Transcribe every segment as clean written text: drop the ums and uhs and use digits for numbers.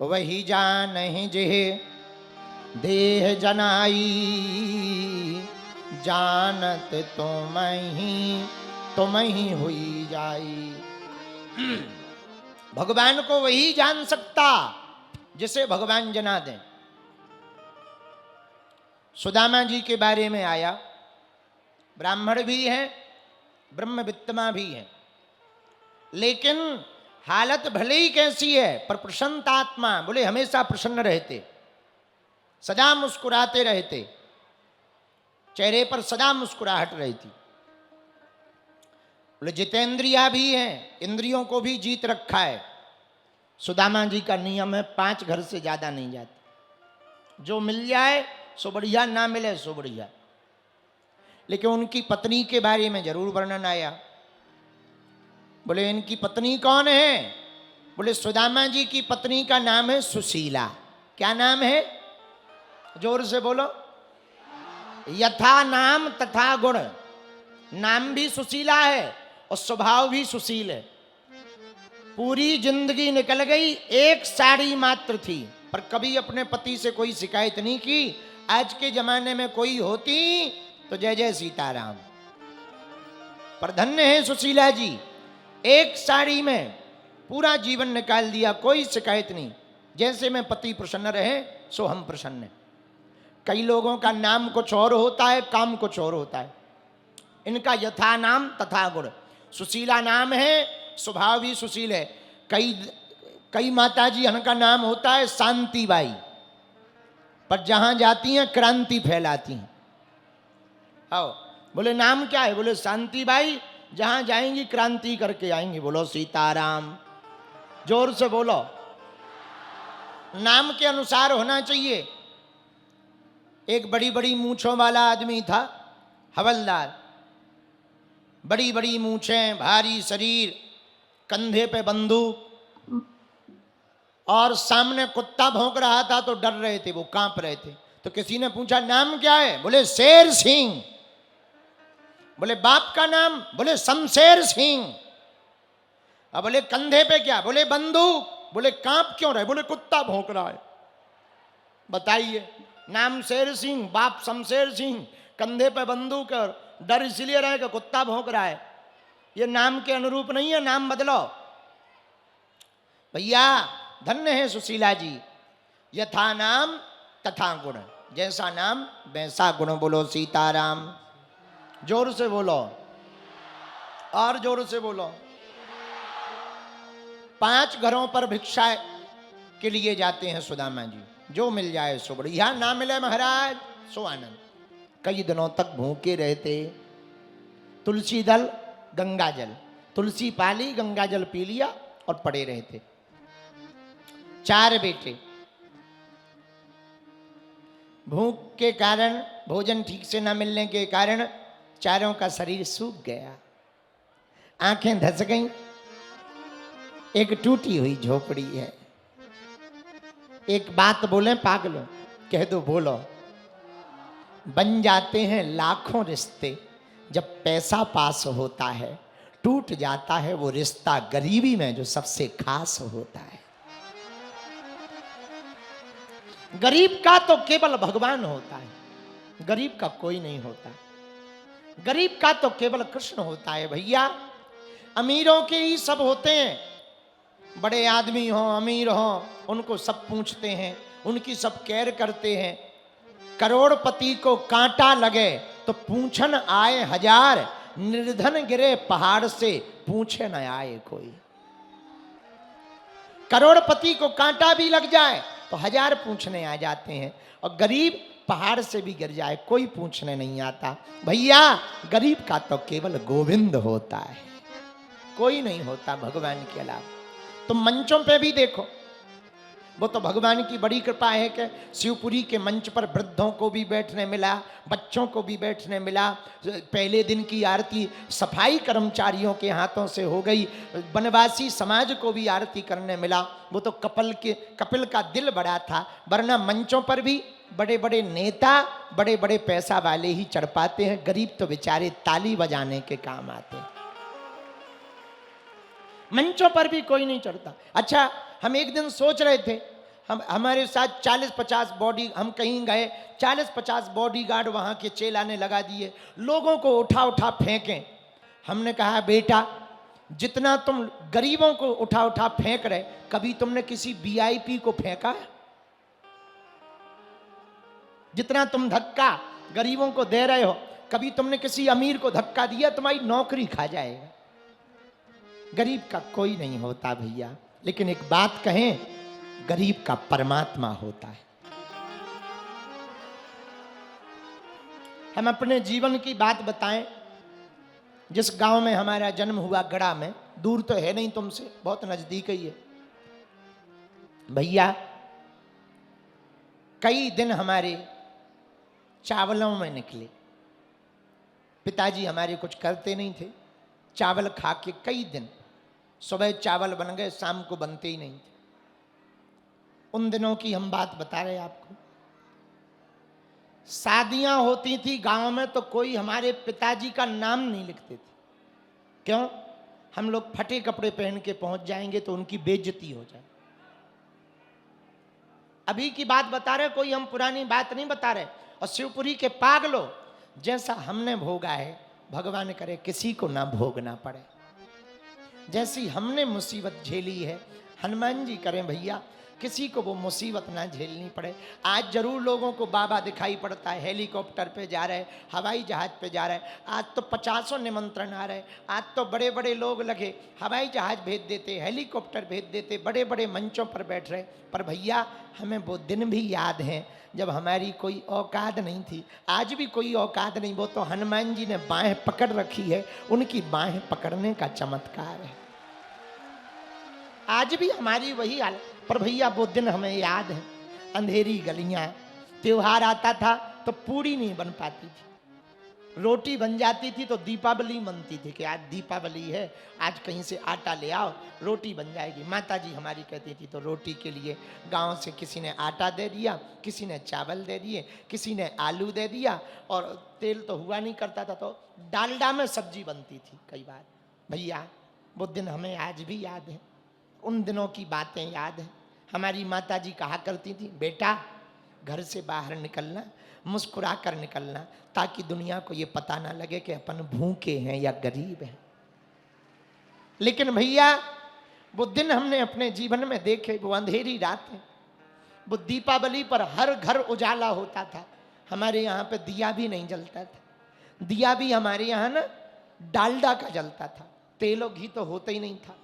वही जानहि जेह देह जनाई, जानत तुम ही हुई जाई। भगवान को वही जान सकता जिसे भगवान जना दें। सुदामा जी के बारे में आया, ब्राह्मण भी हैं, ब्रह्मवित्तमा भी हैं, लेकिन हालत भले ही कैसी है पर प्रसन्नात्मा, बोले हमेशा प्रसन्न रहते, सदा मुस्कुराते रहते, चेहरे पर सदा मुस्कुराहट रहती। बोले जितेंद्रिया भी हैं, इंद्रियों को भी जीत रखा है। सुदामा जी का नियम है 5 घर से ज्यादा नहीं जाते, जो मिल जाए सो बढ़िया, ना मिले सो बढ़िया। लेकिन उनकी पत्नी के बारे में जरूर वर्णन आया। बोले इनकी पत्नी कौन है? बोले सुदामा जी की पत्नी का नाम है सुशीला। क्या नाम है? जोर से बोलो। यथा नाम तथा गुण, नाम भी सुशीला है और स्वभाव भी सुशील है। पूरी जिंदगी निकल गई, एक साड़ी मात्र थी, पर कभी अपने पति से कोई शिकायत नहीं की। आज के जमाने में कोई होती तो जय जय सीताराम। पर धन्य है सुशीला जी, एक साड़ी में पूरा जीवन निकाल दिया, कोई शिकायत नहीं। जैसे में पति प्रसन्न रहे सो हम प्रसन्न हैं। कई लोगों का नाम कुछ और होता है, काम कुछ और होता है। इनका यथा नाम तथा गुण, सुशीला नाम है, स्वभाव भी सुशील है। कई माताजी इनका नाम होता है शांतिबाई, पर जहां जाती हैं क्रांति फैलाती हैं। आओ, बोले नाम क्या है? बोले शांतिबाई, जहां जाएंगी क्रांति करके आएंगी। बोलो सीताराम, जोर से बोलो। नाम के अनुसार होना चाहिए। एक बड़ी बड़ी मूंछों वाला आदमी था, हवलदार, बड़ी बड़ी मूंछें, भारी शरीर, कंधे पे बंदूक, और सामने कुत्ता भौंक रहा था तो डर रहे थे, वो कांप रहे थे। तो किसी ने पूछा नाम क्या है? बोले शेर सिंह। बोले बाप का नाम? बोले शमशेर सिंह। अब बोले कंधे पे क्या? बोले बंदूक। बोले कांप क्यों रहे? बोले कुत्ता भौंक रहा है। बताइए, नाम शेर सिंह, बाप शमशेर सिंह, कंधे पे बंदूक, और डर इसलिए रहे कि कुत्ता भौंक रहा है। ये नाम के अनुरूप नहीं है, नाम बदलो भैया। धन्य है सुशीला जी, यथा नाम तथा गुण, जैसा नाम वैसा गुण। बोलो सीताराम, जोर से बोलो, और जोर से बोलो। 5 घरों पर भिक्षा के लिए जाते हैं सुदामा जी, जो मिल जाए सो बढ़िया, ना मिले महाराज सो आनंद। कई दिनों तक भूखे रहते, तुलसी दल गंगा जल, तुलसी पाली गंगा जल पी लिया और पड़े रहते। 4 बेटे, भूख के कारण, भोजन ठीक से न मिलने के कारण चारों का शरीर सूख गया, आंखें धस गईं। एक टूटी हुई झोपड़ी है। एक बात बोले पागलों, कह दो बोलो। बन जाते हैं लाखों रिश्ते, जब पैसा पास होता है टूट जाता है वो रिश्ता गरीबी में जो सबसे खास होता है। गरीब का तो केवल भगवान होता है, गरीब का कोई नहीं होता। गरीब का तो केवल कृष्ण होता है भैया। अमीरों के ही सब होते हैं, बड़े आदमी हो, अमीर हो, उनको सब पूछते हैं, उनकी सब केयर करते हैं। करोड़पति को कांटा लगे तो पूछन आए 1000, निर्धन गिरे पहाड़ से पूछे न आए कोई। करोड़पति को कांटा भी लग जाए तो 1000 पूछने आ जाते हैं, और गरीब पहाड़ से भी गिर जाए कोई पूछने नहीं आता। भैया गरीब का तो केवल गोविंद होता है, कोई नहीं होता भगवान के अलावा। तो मंचों पे भी देखो, वो तो भगवान की बड़ी कृपा है कि शिवपुरी के मंच पर वृद्धों को भी बैठने मिला, बच्चों को भी बैठने मिला। पहले दिन की आरती सफाई कर्मचारियों के हाथों से हो गई, वनवासी समाज को भी आरती करने मिला। वो तो कपिल का दिल बड़ा था, वरना मंचों पर भी बड़े बड़े नेता, बड़े बड़े पैसा वाले ही चढ़ पाते हैं, गरीब तो बेचारे ताली बजाने के काम आते हैं। मंचों पर भी कोई नहीं चढ़ता। अच्छा, हम एक दिन सोच रहे थे हम हमारे साथ 40-50 बॉडी, हम कहीं गए 40-50 बॉडीगार्ड वहाँ के चेला ने लगा दिए, लोगों को उठा उठा फेंकें। हमने कहा बेटा जितना तुम गरीबों को उठा उठा फेंक रहे, कभी तुमने किसी वीआईपी को फेंका है? जितना तुम धक्का गरीबों को दे रहे हो, कभी तुमने किसी अमीर को धक्का दिया? तुम्हारी नौकरी खा जाएगा। गरीब का कोई नहीं होता भैया, लेकिन एक बात कहें, गरीब का परमात्मा होता है। हम अपने जीवन की बात बताएं। जिस गांव में हमारा जन्म हुआ, गड़ा में, दूर तो है नहीं तुमसे, बहुत नजदीक ही है भैया। कई दिन हमारे चावलों में निकले। पिताजी हमारे कुछ करते नहीं थे, चावल खा के कई दिन, सुबह चावल बन गए, शाम को बनते ही नहीं थे। उन दिनों की हम बात बता रहे आपको। शादियां होती थी गांव में तो कोई हमारे पिताजी का नाम नहीं लिखते थे। क्यों? हम लोग फटे कपड़े पहन के पहुंच जाएंगे तो उनकी बेइज्जती हो जाए। अभी की बात बता रहे, कोई हम पुरानी बात नहीं बता रहे। और शिवपुरी के पागलों, जैसा हमने भोगा है, भगवान करे किसी को ना भोगना पड़े। जैसी हमने मुसीबत झेली है, हनुमान जी करें भैया किसी को वो मुसीबत ना झेलनी पड़े। आज जरूर लोगों को बाबा दिखाई पड़ता है, हेलीकॉप्टर पे जा रहे, हवाई जहाज पे जा रहे। आज तो 50 निमंत्रण आ रहे। आज तो बड़े बड़े लोग लगे, हवाई जहाज भेज देते, हेलीकॉप्टर भेज देते, बड़े बड़े मंचों पर बैठ रहे। पर भैया हमें वो दिन भी याद हैं जब हमारी कोई औकात नहीं थी। आज भी कोई औकात नहीं, वो तो हनुमान जी ने बाहें पकड़ रखी है, उनकी बाहें पकड़ने का चमत्कार है। आज भी हमारी वही हालत। पर भैया वो दिन हमें याद है। अंधेरी गलियां, त्योहार आता था तो पूड़ी नहीं बन पाती थी, रोटी बन जाती थी तो दीपावली मनती थी कि आज दीपावली है, आज कहीं से आटा ले आओ, रोटी बन जाएगी। माताजी हमारी कहती थी तो रोटी के लिए गांव से किसी ने आटा दे दिया, किसी ने चावल दे दिए, किसी ने आलू दे दिया, और तेल तो हुआ नहीं करता था तो डालडा में सब्जी बनती थी कई बार। भैया वो दिन हमें आज भी याद है, उन दिनों की बातें याद हैं। हमारी माताजी कहा करती थी, बेटा घर से बाहर निकलना मुस्कुरा कर निकलना, ताकि दुनिया को ये पता ना लगे कि अपन भूखे हैं या गरीब हैं। लेकिन भैया वो दिन हमने अपने जीवन में देखे, वो अंधेरी रातें, वो दीपावली पर हर घर उजाला होता था। हमारे यहाँ पे दिया भी नहीं जलता था। दिया भी हमारे यहाँ ना डालडा का जलता था, तेल और घी तो होता ही नहीं था।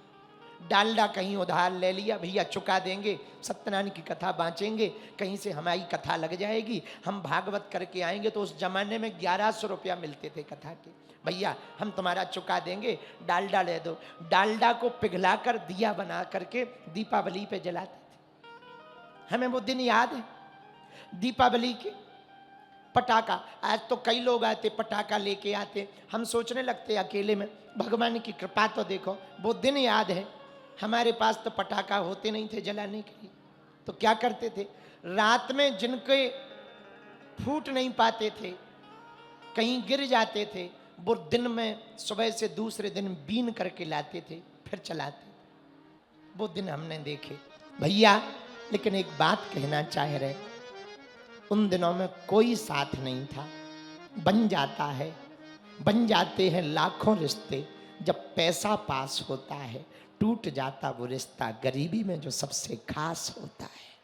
डालडा कहीं उधार ले लिया, भैया चुका देंगे, सत्यनारायण की कथा बाँचेंगे, कहीं से हमारी कथा लग जाएगी, हम भागवत करके आएंगे। तो उस जमाने में 1100 रुपया मिलते थे कथा के। भैया हम तुम्हारा चुका देंगे, डालडा ले दो। डालडा को पिघला कर दिया बना करके दीपावली पे जलाते थे। हमें वो दिन याद है। दीपावली के पटाखा, आज तो कई लोग आते पटाखा लेके आते, हम सोचने लगते अकेले में, भगवान की कृपा तो देखो। वो दिन याद है, हमारे पास तो पटाखा होते नहीं थे जलाने के लिए, तो क्या करते थे, रात में जिनके फूट नहीं पाते थे, कहीं गिर जाते थे, वो दिन में सुबह से दूसरे दिन बीन करके लाते थे, फिर चलाते थे। वो दिन हमने देखे भैया। लेकिन एक बात कहना चाह रहे, उन दिनों में कोई साथ नहीं था। बन जाता है, बन जाते हैं लाखों रिश्ते, जब पैसा पास होता है टूट जाता वो रिश्ता गरीबी में जो सबसे खास होता है।